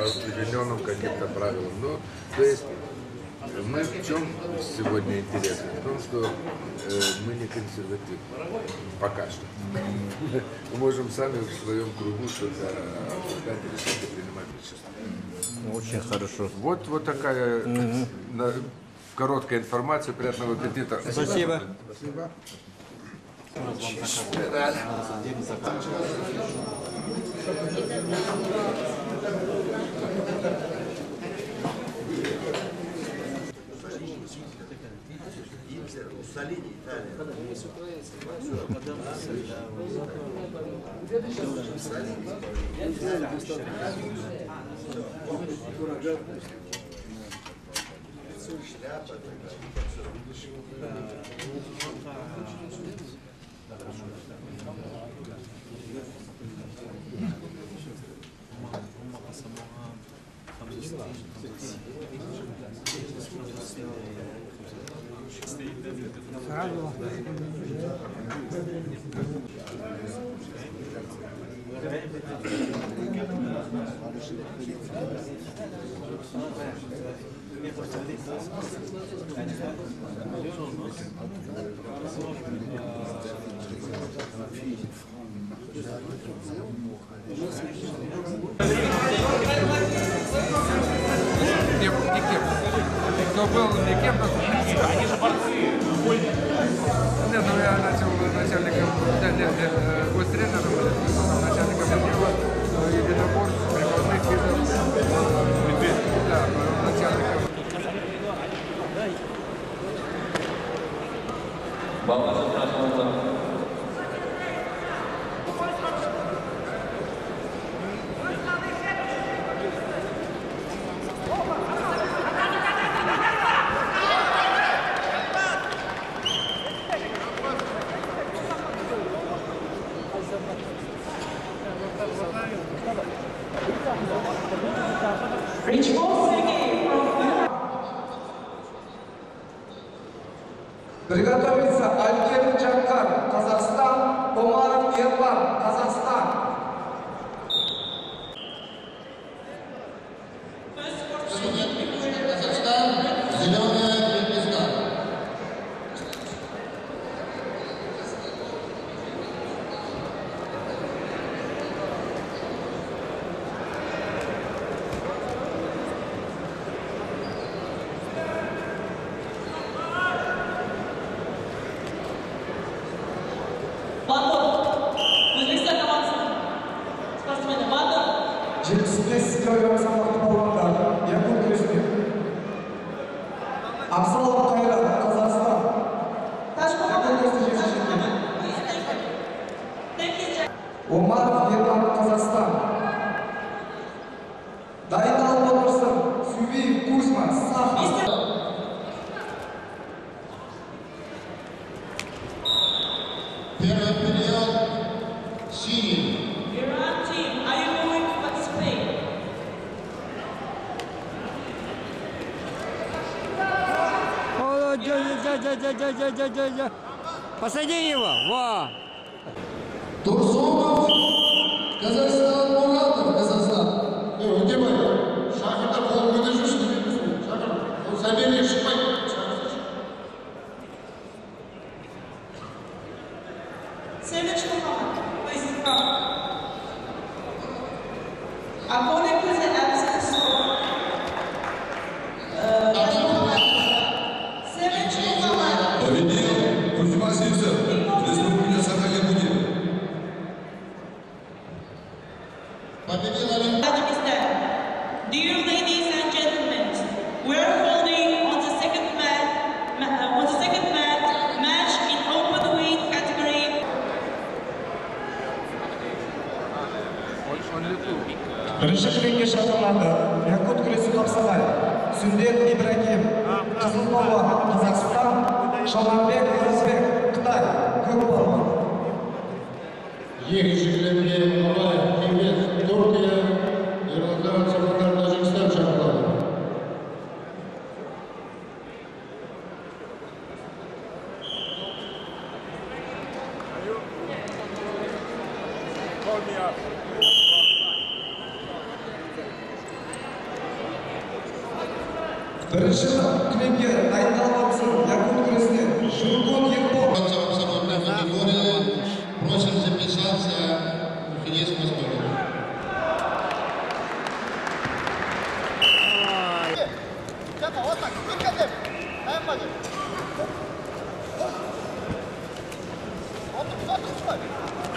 определенным каким-то правилам. Ну, то есть мы в чем сегодня интересны? В том, что мы не консервативны. Пока что. Мы можем сами в своем кругу что-то обсуждать, решать и принимать решения. Очень хорошо. Вот такая короткая информация. Приятного аппетита. Спасибо. Спасибо. Кто был никем, они же борцы. Нет, ну я начал начальником, гостренером, потом начальником отдела единоборств, прикладных видов. Да, начальником. Приготовиться Альгер Джанкар, Казахстан, Омаров Ерлан, Казахстан. Казахстан, зеленая звезда. Жетпіс килограмм салмақты балуандар, Якут күресінен. Абзал Қайрат, Қазақстан. Якут күресіне жеткен. Омаров Ерлан, Қазақстан. Дайындалып отырсын, Сувиев Кузьма, Саха. Первый период синий. Посади его! Во! Турсунов, Казахстан, Муратов, Казахстан. Где мы? Шахматов қол көде жүрсін дейміз. Шахмат, ол сәбелге шықпайды. Savage Muhammad, please come. Opponent present absent score. Savage Muhammad. Победил Кузьма Сивцев, Республика Саха-Якутия. Победил Олимп. Dear ladies and gentlemen, we are holding on the second match in open weight category. Бірінші жеңге шақырылады. Якут күресі қапсағай. Сүндет Ибрагим, Қызыл балуан, Қазақстан, Шаланбек Оразбек, Қытай, көк балуан. Екіншілерге Абай, Киргиз, Түркия, Ерлан Сапархан, Тәжікстан шақырылады. Бірінші кілемге дайындалып отырсын. Якут күресіне Жургон Ербол. Абсолютно категории. Просим записаться в финишную сторону.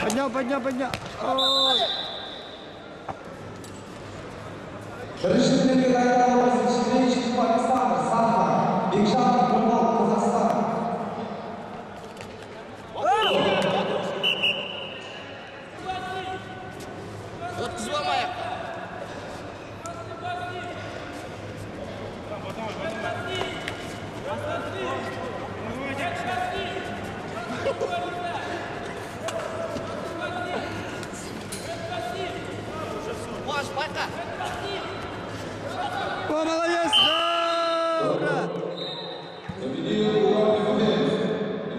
Поднял, поднял, поднял. Ой. Бірінші кілемге дайындалып отырсын. Шевченко Пакистан, Саха, Бекжан Нұрбал, Қазақстан. О, молодец! Да, ура! Победил Урал Михаил,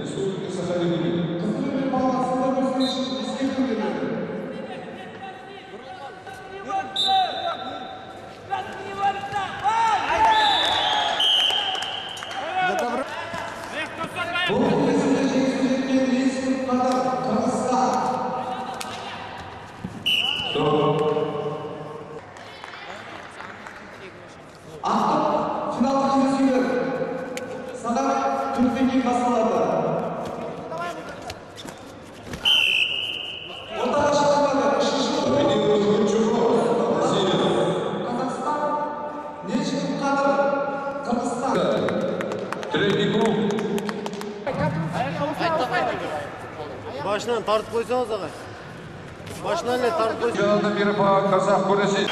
Республика Саха-Якутия. Қызылорда баласында өскен бізге көреді. Да добро. Бұл кезінде жеңістермен республикада Қырғызстан. Ақтық финалдық кездесулер сағат 4-ден басталады. Ортаға шығармады, үшінші Победил Гончаров, Россия. Қазақстан, Нечкин Қадыр, Қырғызстан. Третий круг. Başından tartıp koysanız ağa. Başından ne tartıp koysanız. Чемпионата мира по казах курсе.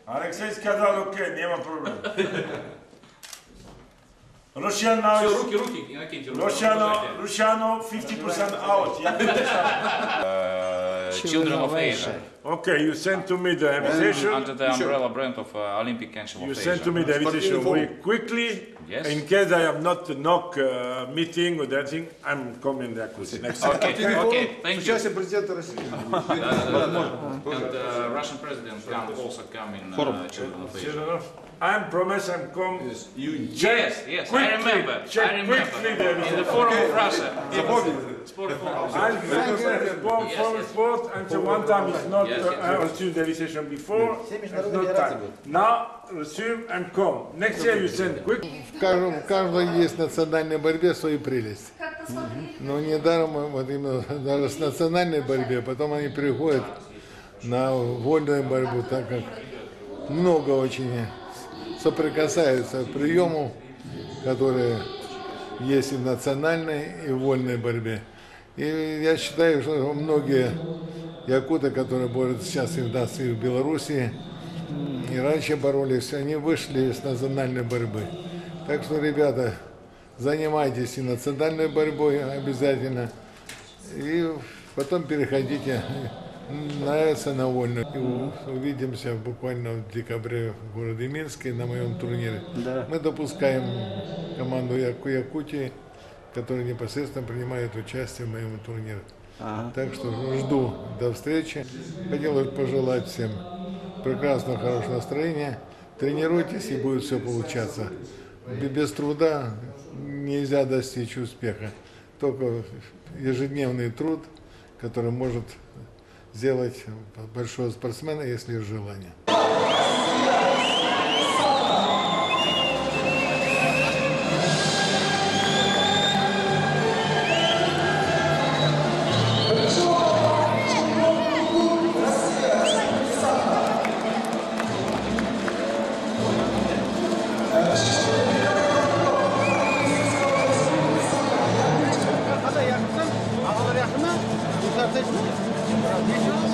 Алексей сказал, окей, нема проблем. Russian now Все, is, руки, накиньте руки. Luciano 50% out. Children of Asia. Okay, you send to me the invitation. Under the umbrella brand of Olympic Council You of send Asia. to me the invitation very quickly. Yes. In case I have not to knock meeting or that thing, I'm coming there next time. Okay, thank you. президента России. And Russian president can also come in Children of Asia. I'm promise I'm come. Yes, I Quickly, remember. check I remember. quickly the In the forum of Russia. Sport forum. I'll form sport until one time it's not Yes, yes. I received the invitation before. It's not time. Now resume and come. Next year you send quick. В каждой есть национальной борьбе свои прелести. Но недаром вот именно даже с национальной борьбе, потом они переходят на вольную борьбу, так как много очень соприкасаются приемов, которые есть и в национальной, и в вольной борьбе. И я считаю, что многие якуты, которые борются сейчас и в Белоруссии, и раньше боролись, они вышли с национальной борьбы. Так что, ребята, занимайтесь и национальной борьбой обязательно, и потом переходите, нравится на вольную. И увидимся буквально в декабре в городе Минске на моем турнире. Да. Мы допускаем команду Якутии, которая непосредственно принимает участие в моем турнире. Так что жду до встречи. Хотел пожелать всем прекрасного, хорошего настроения. Тренируйтесь, и будет все получаться. Без труда нельзя достичь успеха. Только ежедневный труд, который может сделать большого спортсмена, если есть желание. Здесь будет.